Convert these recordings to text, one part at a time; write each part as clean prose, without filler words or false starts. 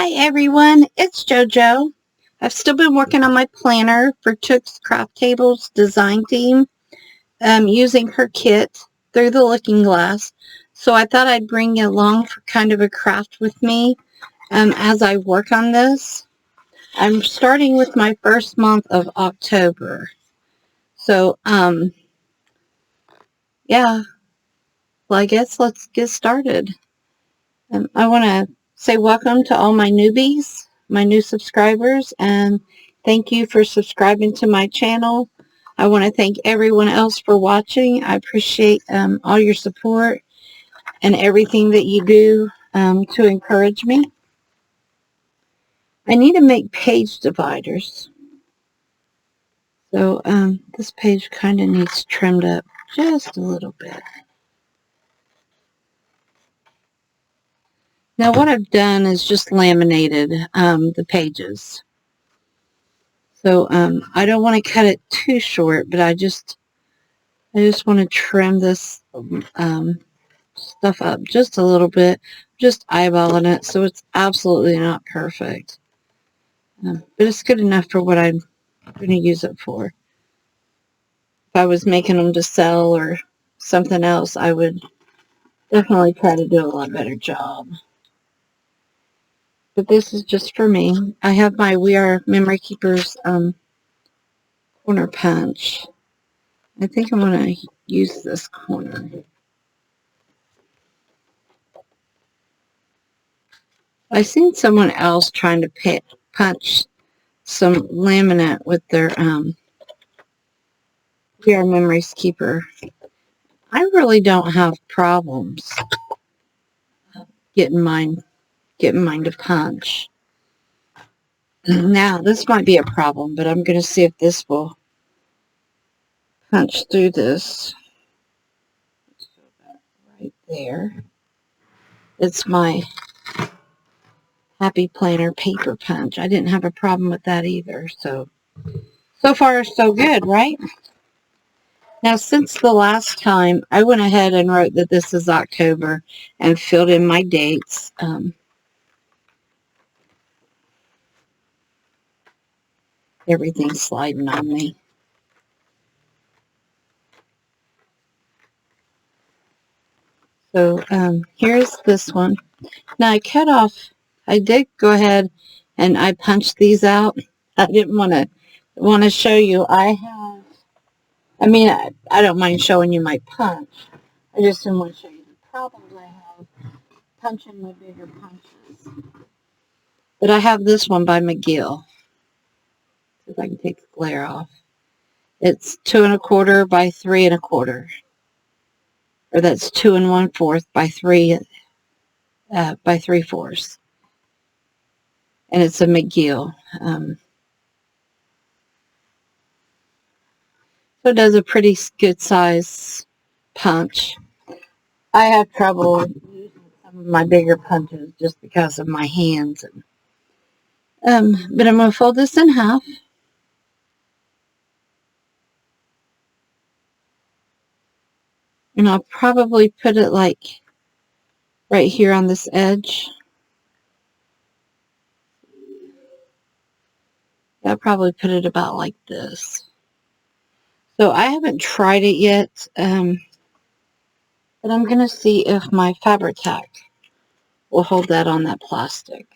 Hi everyone, it's JoJo. I've still been working on my planner for Took's Craft Tables design team using her kit through the looking glass. So I thought I'd bring you along for kind of a craft with me as I work on this. I'm starting with my first month of October. So yeah, well I guess let's get started. I want to say welcome to all my newbies, my new subscribers, and thank you for subscribing to my channel. I want to thank everyone else for watching. I appreciate all your support and everything that you do to encourage me. I need to make page dividers. So this page kind of needs trimmed up just a little bit. Now what I've done is just laminated the pages. So I don't want to cut it too short, but I just want to trim this stuff up just a little bit, just eyeballing it, so it's absolutely not perfect. But it's good enough for what I'm going to use it for. If I was making them to sell or something else, I would definitely try to do a lot better job. But this is just for me. I have my We Are Memory Keepers corner punch. I think I'm going to use this corner. I've seen someone else trying to punch some laminate with their We Are Memories Keeper. I really don't have problems getting mine to punch. Now, this might be a problem, but I'm going to see if this will punch through this. Let's go back right there. It's my Happy Planner paper punch. I didn't have a problem with that either. So far so good, right? Now, since the last time, I went ahead and wrote that this is October and filled in my dates. Everything's sliding on me. So here's this one. Now I cut off, I did go ahead and I punched these out. I didn't want to show you. I don't mind showing you my punch. I just didn't want to show you the problems I have punching my bigger punches. But I have this one by McGill. See if I can take the glare off. It's 2 1/4 by 3 1/4. Or that's 2 1/4 by 3 by 3/4. And it's a McGill. So it does a pretty good size punch. I have trouble using some of my bigger punches just because of my hands. But I'm going to fold this in half. And I'll probably put it like right here on this edge. I'll probably put it about like this. So I haven't tried it yet, but I'm going to see if my Fabri-Tac will hold that on that plastic.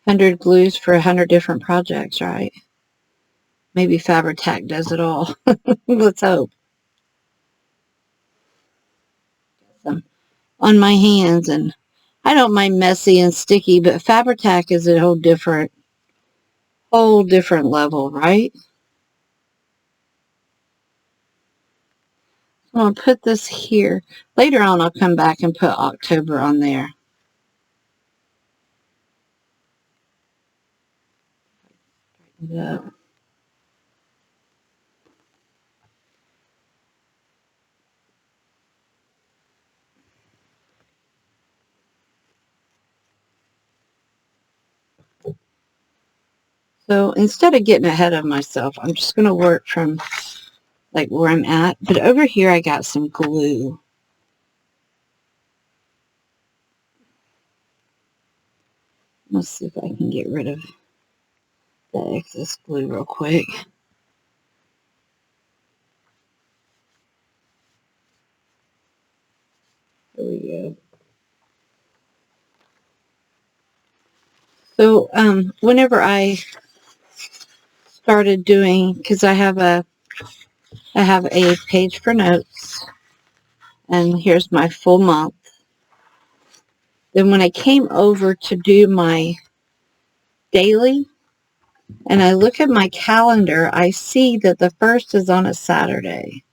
$100 glues for 100 different projects, right? Maybe Fabri-Tac does it all. Let's hope. Some on my hands, and I don't mind messy and sticky, but Fabri-Tac is a whole different level, right? So I'll put this here. Later on, I'll come back and put October on there. Straighten it up. So instead of getting ahead of myself, I'm just going to work from like where I'm at. But over here, I got some glue. Let's see if I can get rid of the excess glue real quick. There we go. So whenever I started doing, because I have a page for notes, and here's my full month. Then when I came over to do my daily, and I look at my calendar, I see that the 1st is on a Saturday.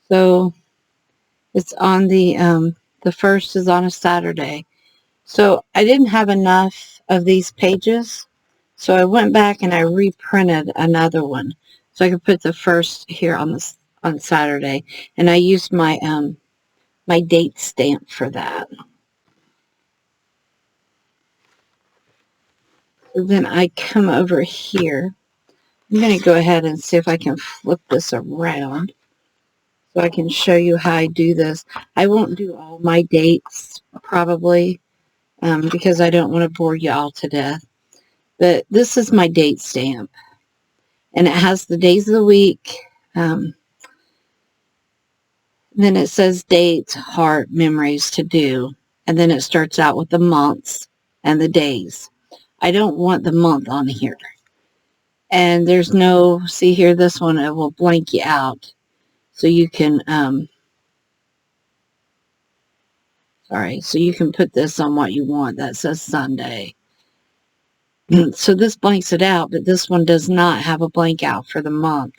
So it's on the 1st is on a Saturday. So I didn't have enough of these pages. So I went back and I reprinted another one. So I could put the 1st here on Saturday. And I used my my date stamp for that. So then I come over here. I'm going to go ahead and see if I can flip this around so I can show you how I do this. I won't do all my dates probably because I don't want to bore you all to death. But this is my date stamp. And it has the days of the week. Then it says dates, heart, memories to do. And then it starts out with the months and the days. I don't want the month on here. And there's no, see here, this one, it will blank you out. So you can, so you can put this on what you want. That says Sunday. So this blanks it out, but this one does not have a blank out for the month.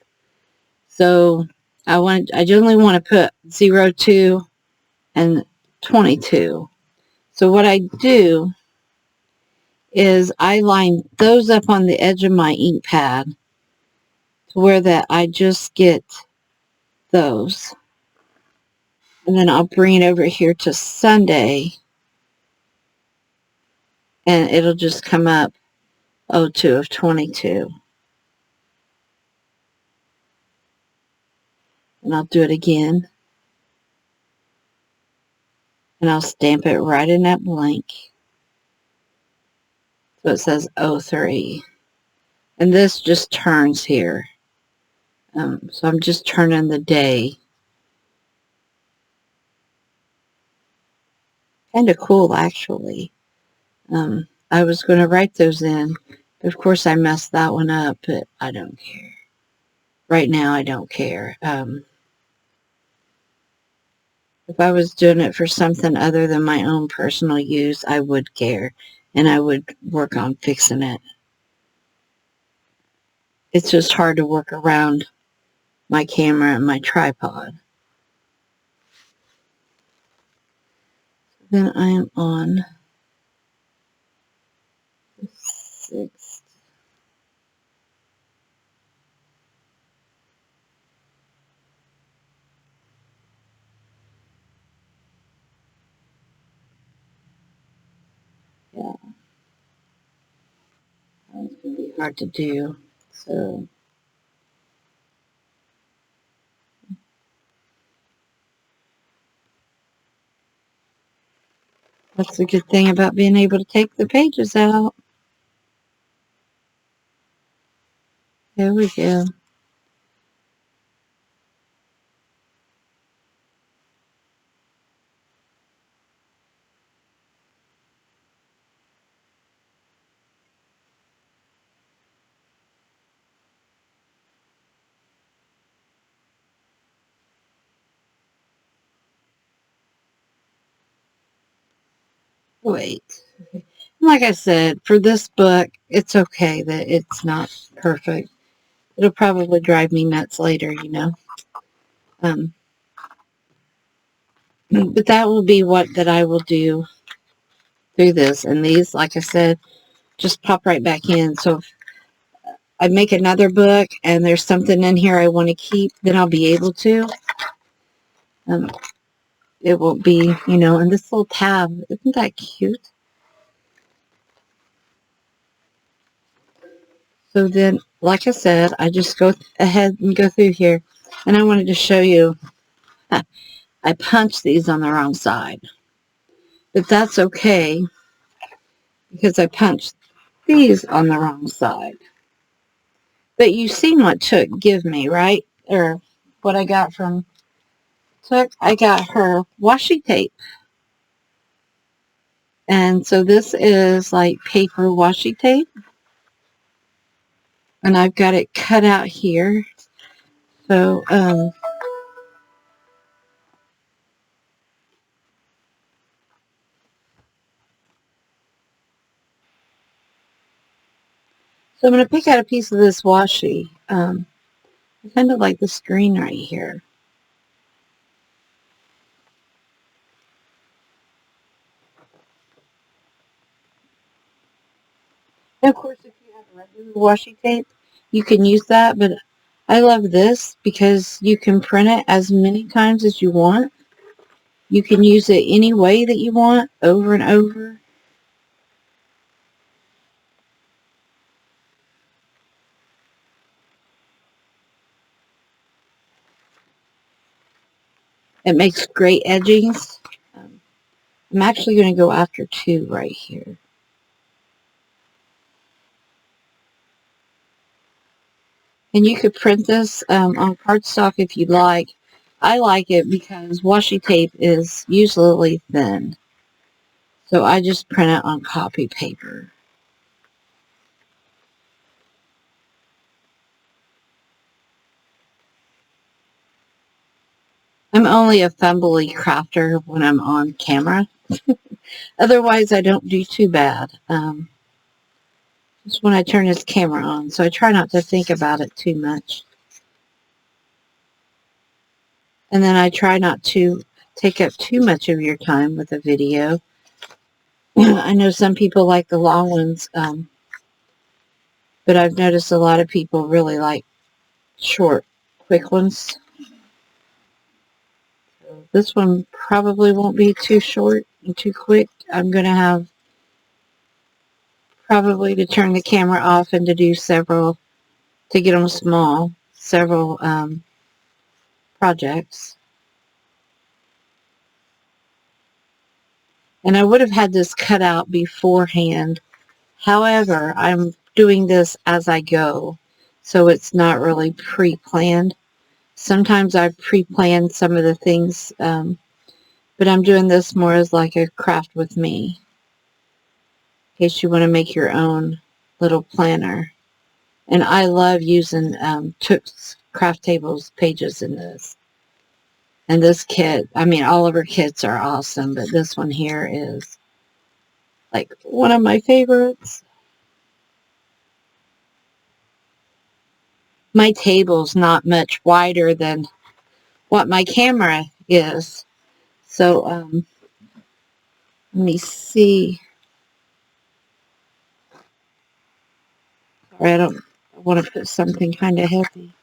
So I generally want to put 0, 2, and 22. So what I do is I line those up on the edge of my ink pad to where that I just get those. And then I'll bring it over here to Sunday and it'll just come up 02 of 22. And I'll do it again. And I'll stamp it right in that blank. So it says 03. And this just turns here. So I'm just turning the day. Kind of cool, actually. I was going to write those in. But of course, I messed that one up, but I don't care. Right now, I don't care. If I was doing it for something other than my own personal use, I would care. And I would work on fixing it. It's just hard to work around my camera and my tripod. Then I am on the 6th. Yeah. That's going to be hard to do. So that's the good thing about being able to take the pages out. There we go. Wait. Like I said, for this book, it's okay that it's not perfect. It'll probably drive me nuts later, you know. But that will be that I will do through this. And these, like I said, just pop right back in. So if I make another book and there's something in here I want to keep, then I'll be able to. It won't be, you know, and this little tab, isn't that cute? So then, like I said, I just go ahead and go through here. And I wanted to show you, I punched these on the wrong side. But that's okay, because I punched these on the wrong side. But you seen what Took give me, right? Or what I got from Took. I got her washi tape. And so this is like paper washi tape. And I've got it cut out here. So, so I'm going to pick out a piece of this washi. I kind of like this green right here. And of course, if you have regular washi tape, you can use that. But I love this because you can print it as many times as you want. You can use it any way that you want, over and over. It makes great edgings. I'm actually going to go after two right here. And you could print this on cardstock if you like. I like it because washi tape is usually thin. So I just print it on copy paper. I'm only a fumbly crafter when I'm on camera. Otherwise, I don't do too bad. Just when I turn this camera on. So I try not to think about it too much. And then I try not to take up too much of your time with a video. I know some people like the long ones, but I've noticed a lot of people really like short, quick ones. So this one probably won't be too short and too quick. I'm going to have probably to turn the camera off and to do several, to get them small, several projects. And I would have had this cut out beforehand. However, I'm doing this as I go, so it's not really pre-planned. Sometimes I pre-plan some of the things, but I'm doing this more as like a craft with me, in case you want to make your own little planner. And I love using Took's craft tables pages in this. And this kit, I mean, all of her kits are awesome, but this one here is like one of my favorites. My table's not much wider than what my camera is. So, let me see. Sorry, I want to put something kind of heavy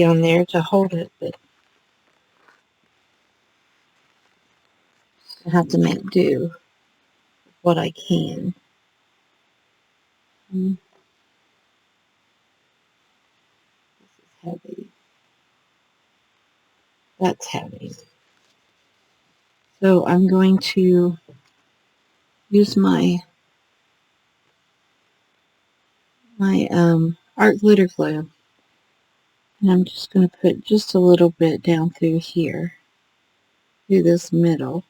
on there to hold it, but I have to make do with what I can. This is heavy. That's heavy. So I'm going to use my art glitter glue, and I'm just going to put just a little bit down through here, through this middle.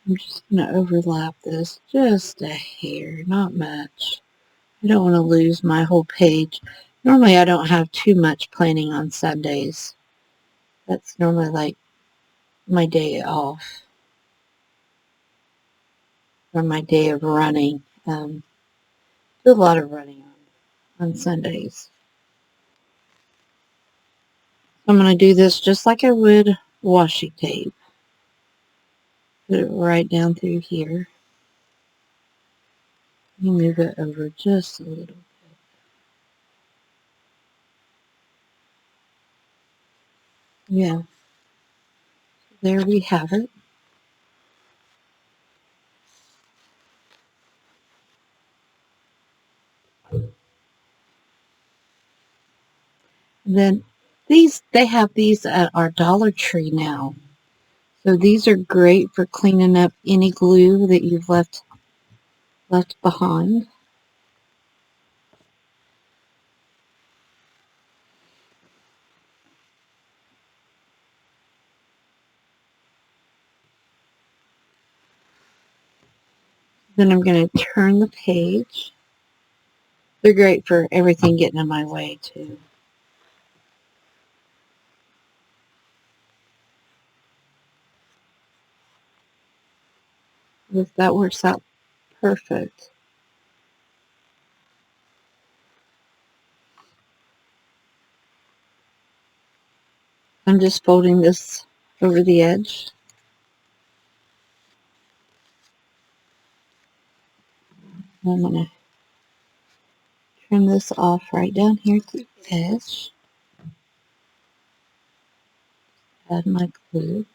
I'm just going to overlap this just a hair, not much. I don't want to lose my whole page. Normally I don't have too much planning on Sundays. That's normally like my day off, or my day of running. Do a lot of running on Sundays. I'm going to do this just like I would washi tape. Put it right down through here. You move it over just a little bit. Yeah, there we have it. Then they have these at our Dollar Tree now. So these are great for cleaning up any glue that you've left behind. Then I'm going to turn the page. They're great for everything getting in my way too. That works out perfect. I'm just folding this over the edge. I'm going to trim this off right down here to the edge. Add my glue.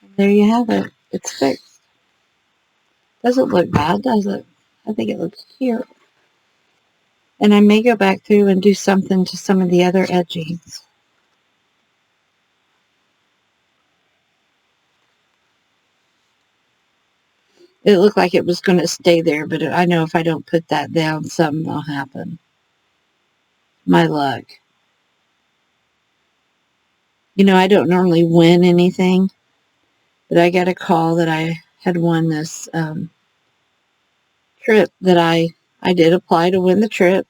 And there you have it. It's fixed. Doesn't look bad, does it? I think it looks cute. And I may go back through and do something to some of the other edgings. It looked like it was going to stay there, but I know if I don't put that down, something will happen. My luck. You know, I don't normally win anything, but I got a call that I had won this trip that I did apply to win the trip.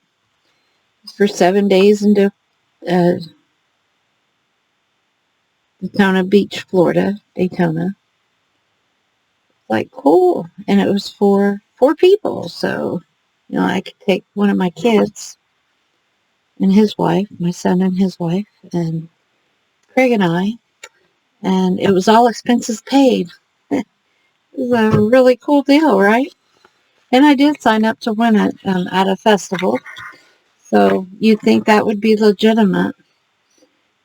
It's for 7 days into Daytona Beach, Florida, Daytona. Like, cool. And it was for 4 people. So, you know, I could take one of my kids and his wife, my son and his wife, and Craig and I. And it was all expenses paid. It was a really cool deal, right? And I did sign up to win it at a festival. So you'd think that would be legitimate.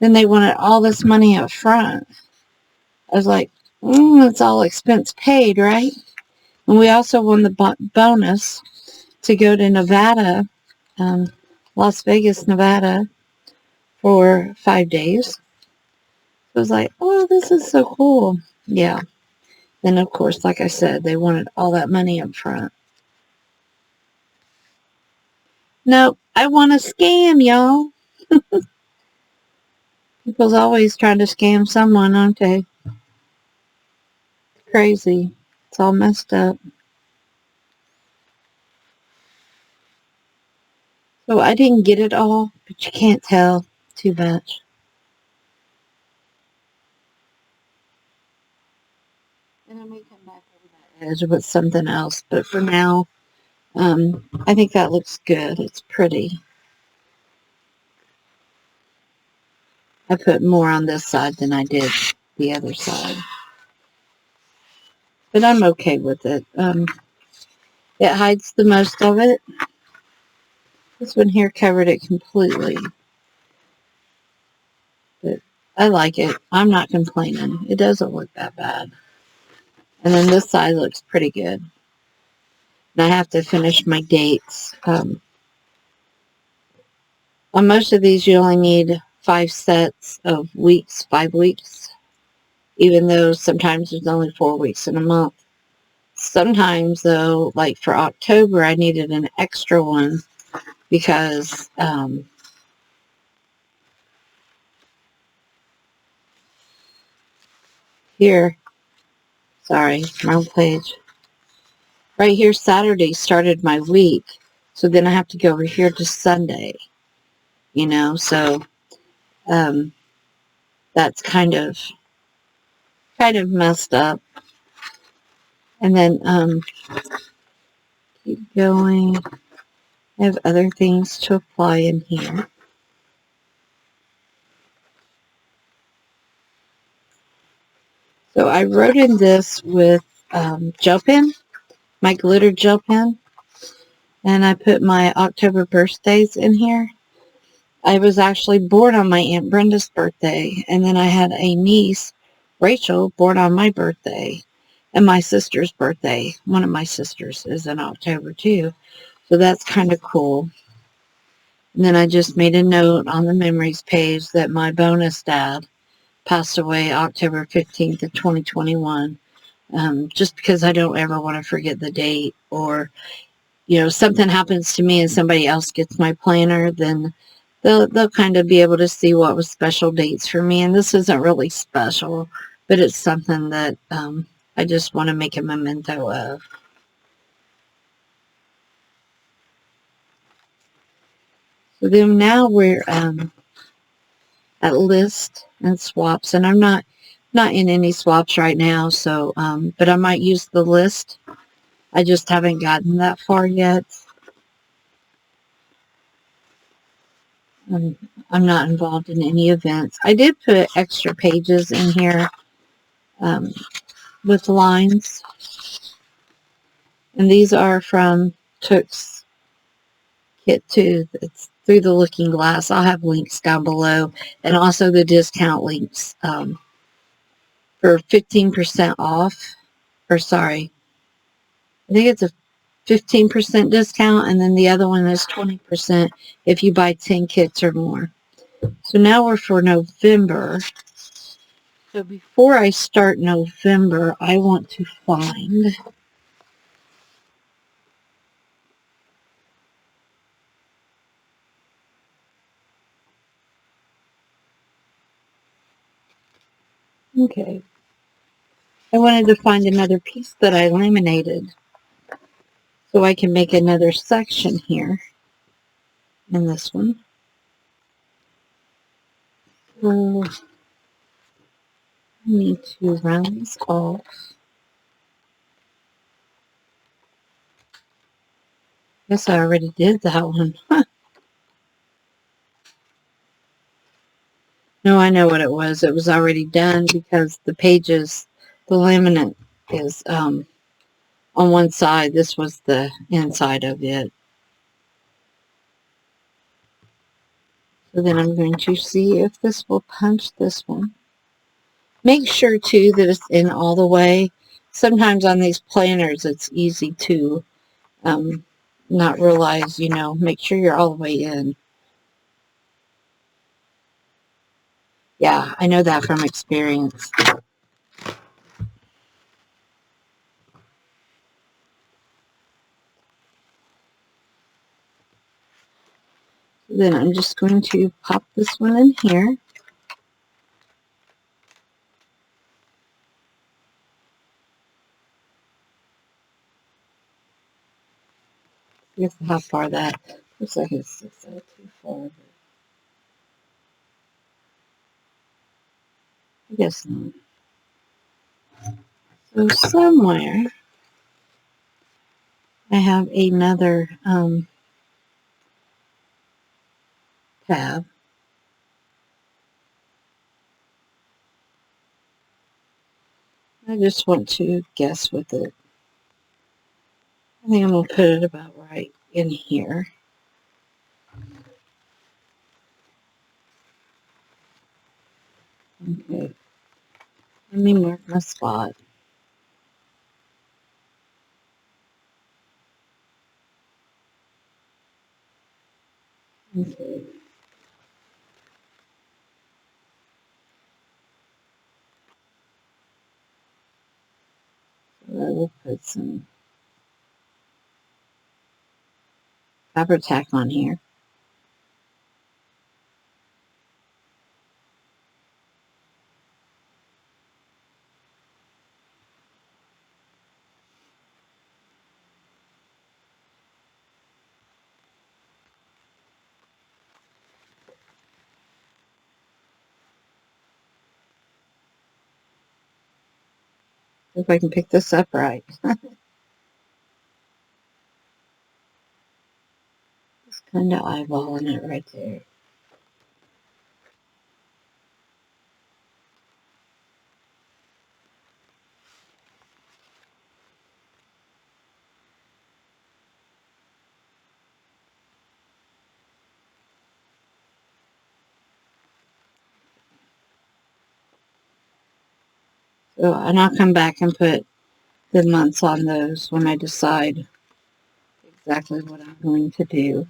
Then they wanted all this money up front. I was like, it's all expense paid, right? And we also won the bonus to go to Nevada, Las Vegas, Nevada, for 5 days. I was like, oh, this is so cool. Yeah. Then, of course, like I said, they wanted all that money up front. Nope, I want to scam, y'all. People's always trying to scam someone, aren't they? Crazy. It's all messed up. So I didn't get it all, but you can't tell too much. And I may come back over that edge with something else, but for now, I think that looks good. It's pretty. I put more on this side than I did the other side. But I'm okay with it. It hides the most of it. This one here covered it completely. But I like it. I'm not complaining. It doesn't look that bad. And then this side looks pretty good. And I have to finish my dates. On most of these, you only need 5 sets of weeks, 5 weeks. Even though sometimes there's only 4 weeks in a month. Sometimes, though, like for October, I needed an extra one because here, sorry, wrong page. Right here, Saturday started my week, so then I have to go over here to Sunday, you know, so that's kind of messed up. And then keep going. I have other things to apply in here. So I wrote in this with gel pen, my glitter gel pen, and I put my October birthdays in here. I was actually born on my Aunt Brenda's birthday, and then I had a niece, Rachel, born on my birthday, and my sister's birthday. One of my sisters is in October too, so that's kind of cool. And then I just made a note on the memories page that my bonus dad passed away October 15th of 2021. Just because I don't ever want to forget the date, or something happens to me and somebody else gets my planner, then they'll kind of be able to see what was special dates for me. And this isn't really special, but it's something that I just want to make a memento of. So then now we're at list and swaps, and I'm not in any swaps right now, so but I might use the list. I just haven't gotten that far yet. I'm not involved in any events. I did put extra pages in here um, with lines, and these are from Took's Kit 2. It's Through the Looking Glass. I'll have links down below, and also the discount links for 15% off. Or sorry, I think it's a 15% discount, and then the other one is 20% if you buy 10 kits or more. So now we're for November. So before I start November, I want to find okay. I wanted to find another piece that I laminated so I can make another section here in this one. So I need to round these off. Guess I already did that one. No, I know what it was. It was already done because the pages, the laminate is on one side. This was the inside of it. So then I'm going to see if this will punch this one. Make sure too that it's in all the way. Sometimes on these planners it's easy to not realize, make sure you're all the way in. Yeah, I know that from experience. Then I'm just going to pop this one in here. I guess how far that looks like it's too far. I guess not. So somewhere I have another tab. I just want to guess with it. I think I'm going to put it about right in here. Okay. Let me mark my spot. Okay. So I will put some fabric tack on here. If I can pick this up right. Just kind of eyeballing it right there. So, and I'll come back and put the months on those when I decide exactly what I'm going to do.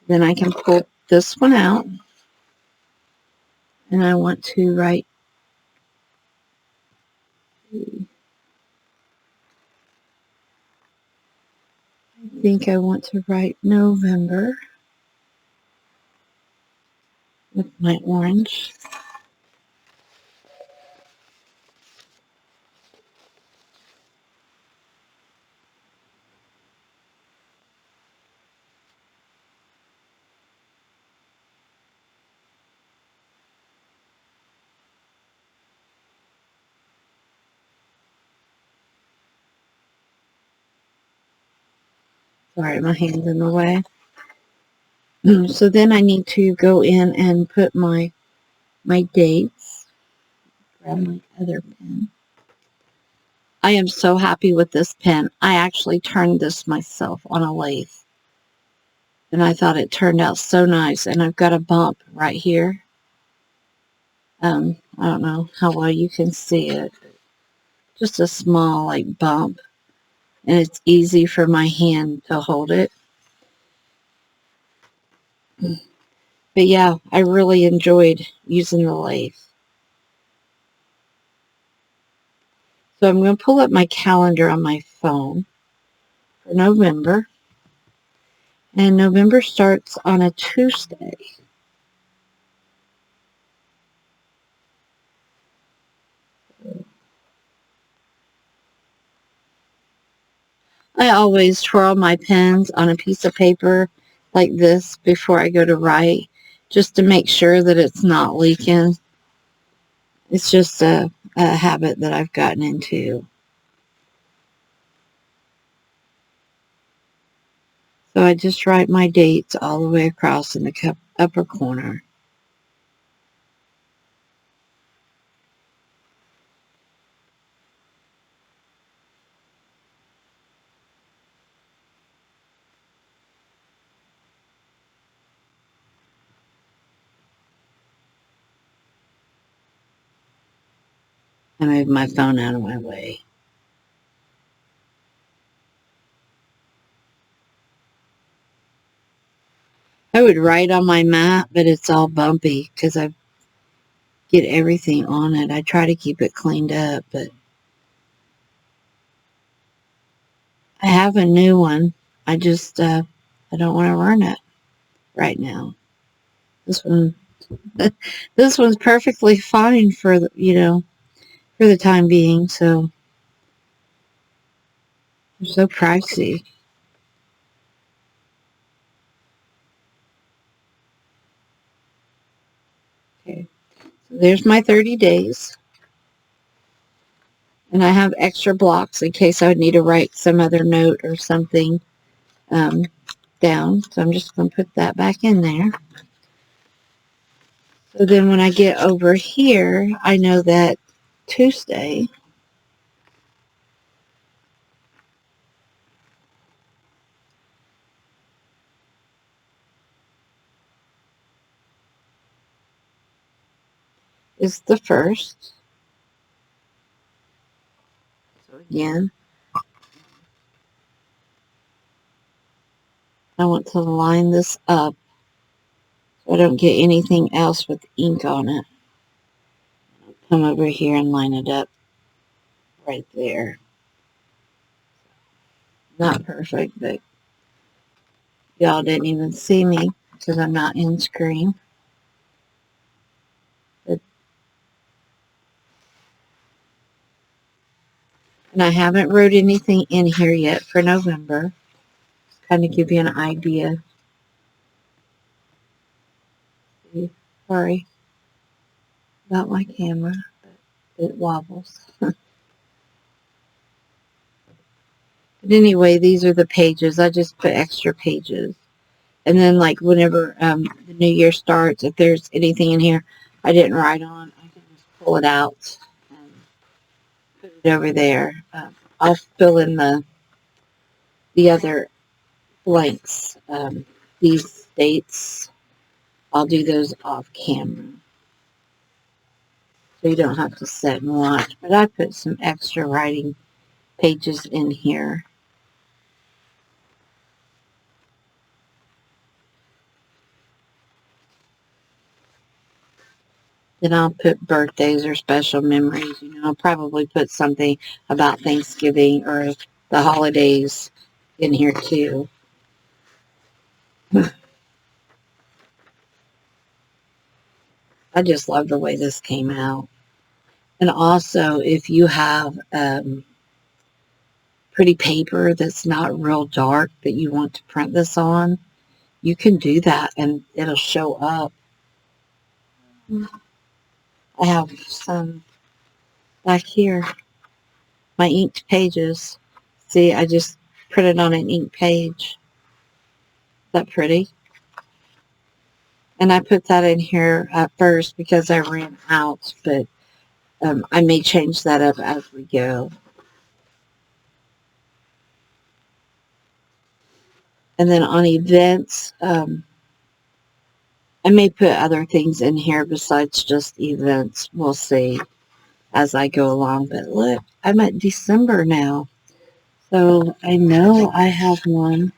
Then I can pull this one out, and I want to write, I think I want to write November with my orange. Sorry, my hand's in the way. So then I need to go in and put my dates. Grab my other pen. I am so happy with this pen. I actually turned this myself on a lathe. And I thought it turned out so nice. And I've got a bump right here. I don't know how well you can see it. Just a small like bump. And it's easy for my hand to hold it. But yeah, I really enjoyed using the lathe. So I'm going to pull up my calendar on my phone for November. And November starts on a Tuesday. I always twirl my pens on a piece of paper like this before I go to write, just to make sure that it's not leaking. It's just a habit that I've gotten into. So I just write my dates all the way across in the upper corner. I move my phone out of my way. I would write on my mat, but it's all bumpy because I get everything on it. I try to keep it cleaned up, but I have a new one. I just, I don't want to run it right now. This one, this one's perfectly fine for the, for the time being. So they're so pricey. Okay, so there's my 30 days, and I have extra blocks in case I would need to write some other note or something down. So I'm just going to put that back in there. So then when I get over here, I know that Tuesday is the 1st. So again, I want to line this up so I don't get anything else with ink on it. Come over here and line it up right there. Not perfect, but y'all didn't even see me because I'm not in screen. But, and I haven't wrote anything in here yet for November. Just kind of give you an idea. Sorry about my camera, but it wobbles. But anyway, these are the pages. I just put extra pages. And then, like, whenever the new year starts, if there's anything in here I didn't write on, I can just pull it out and put it over there. I'll fill in the other blanks. These dates, I'll do those off camera. so you don't have to sit and watch. But I put some extra writing pages in here. Then I'll put birthdays or special memories. You know, I'll probably put something about Thanksgiving or the holidays in here too. I just love the way this came out. And also, if you have pretty paper that's not real dark that you want to print this on, you can do that and it'll show up. I have some back here, my inked pages. See, I just printed on an ink page. Is that pretty? And I put that in here at first because I ran out, but I may change that up as we go. And then on events, I may put other things in here besides just events. We'll see as I go along. But look, I'm at December now. So I know I have one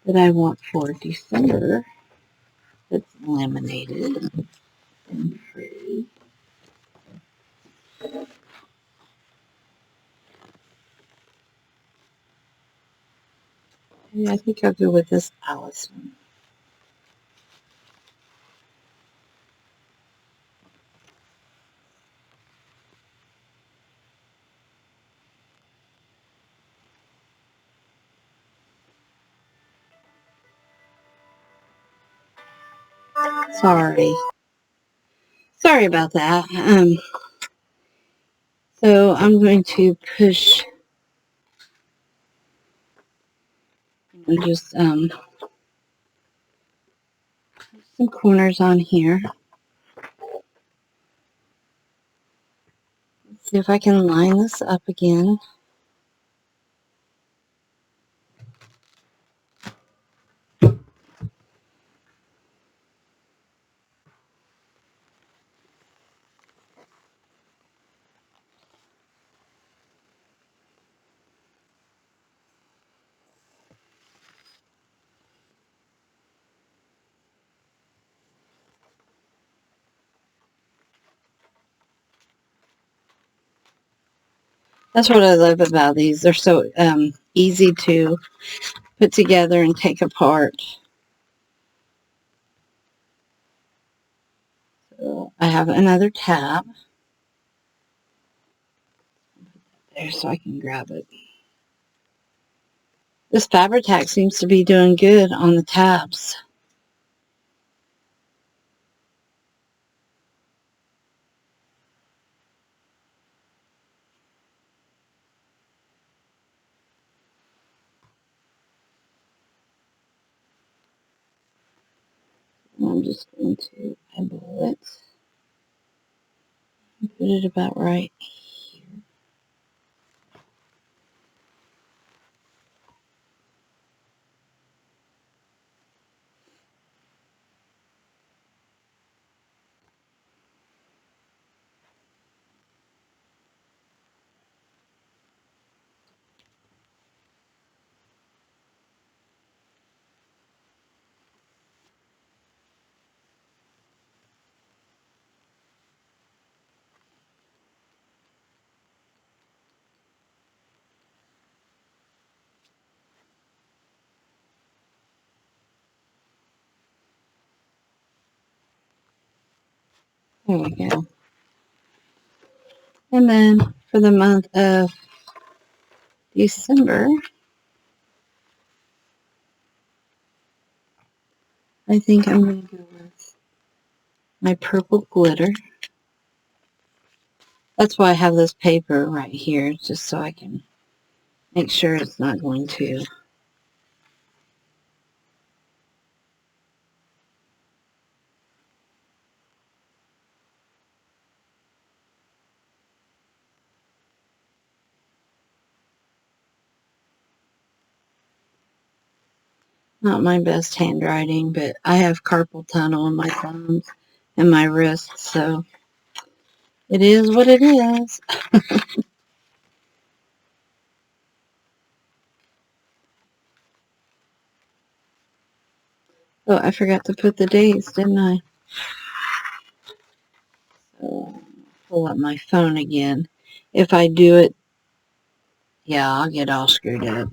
that I want for December that's laminated and pretty. Yeah, I think I'll go with this Alice one. Sorry. Sorry about that. So I'm going to push just some corners on here. Let's see if I can line this up again. That's what I love about these. They're so easy to put together and take apart. So I have another tab there so I can grab it. This Fabri-Tac seems to be doing good on the tabs. I'm just going to eyeball it and put it about right here. There we go. And then for the month of December, I think I'm going to go with my purple glitter. That's why I have this paper right here, just so I can make sure it's not going to. Not my best handwriting, but I have carpal tunnel in my thumbs and my wrists, so It is what it is. Oh, I forgot to put the days, didn't I? So, pull up my phone again. If I do it, yeah, I'll get all screwed up.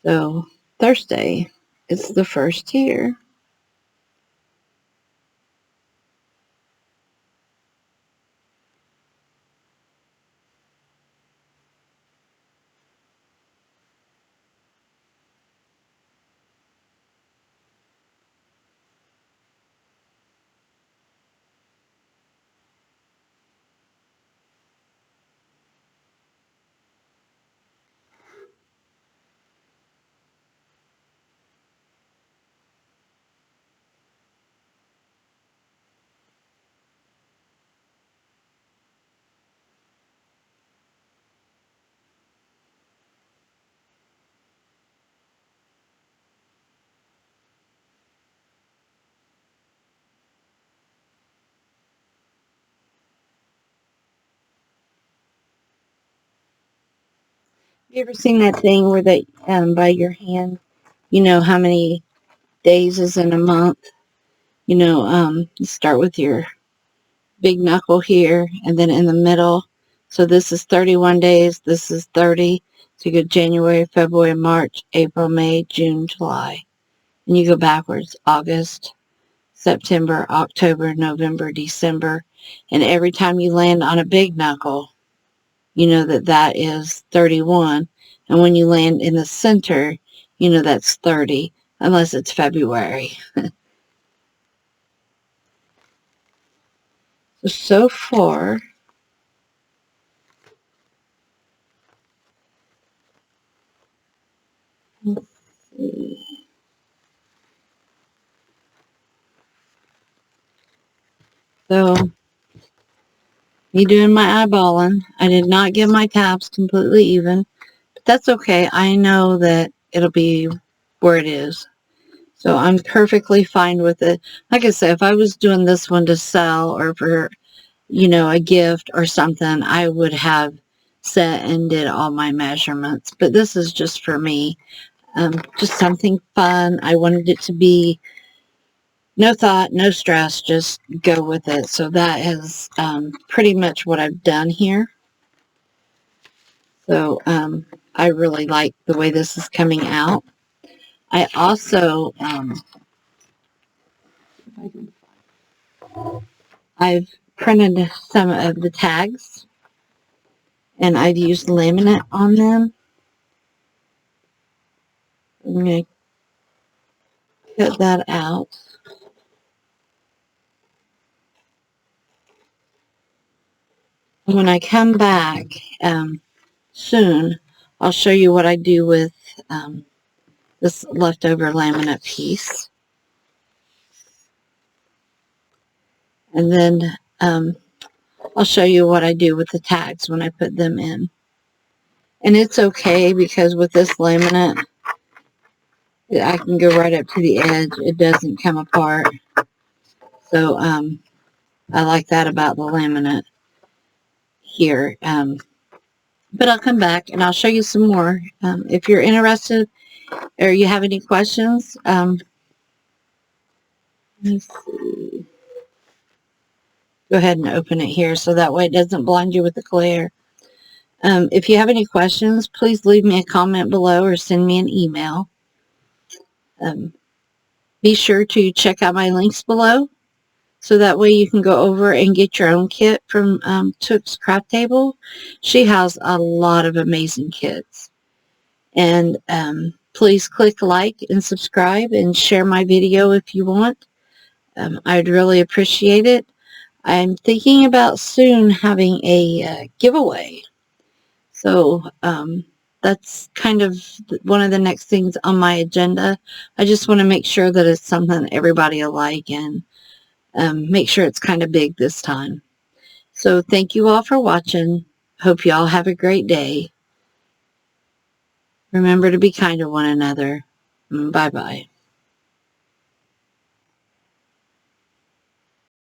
So, Thursday is the first here. You ever seen that thing where they, by your hand, you know how many days is in a month? You know, you start with your big knuckle here, and then in the middle. So this is 31 days. This is 30. So you go January, February, March, April, May, June, July. And you go backwards. August, September, October, November, December. And every time you land on a big knuckle, you know that that is 31. And when you land in the center, you know that's 30, unless it's February. So far, let's see. So, me doing my eyeballing. I did not get my tabs completely even, but that's okay. I know that it'll be where it is. So I'm perfectly fine with it. Like I said, if I was doing this one to sell or for, you know, a gift or something, I would have set and did all my measurements. But this is just for me. Just something fun. I wanted it to be no thought, no stress, just go with it. So that is pretty much what I've done here. So I really like the way this is coming out. I also, I've printed some of the tags and I've used laminate on them. I'm going to cut that out. When I come back soon, I'll show you what I do with this leftover laminate piece. And then I'll show you what I do with the tags when I put them in. And it's okay because with this laminate, I can go right up to the edge. It doesn't come apart. So I like that about the laminate here. But I'll come back and I'll show you some more. If you're interested or you have any questions, let's see. Go ahead and open it here so that way it doesn't blind you with the glare. If you have any questions, please leave me a comment below or send me an email. Be sure to check out my links below so that way you can go over and get your own kit from Took's Craft Table. She has a lot of amazing kits. And please click like and subscribe and share my video if you want. I'd really appreciate it. I'm thinking about soon having a giveaway. So that's kind of one of the next things on my agenda. I just want to make sure that it's something everybody will like and make sure it's kind of big this time. So thank you all for watching. Hope you all have a great day. Remember to be kind to one another. Bye-bye.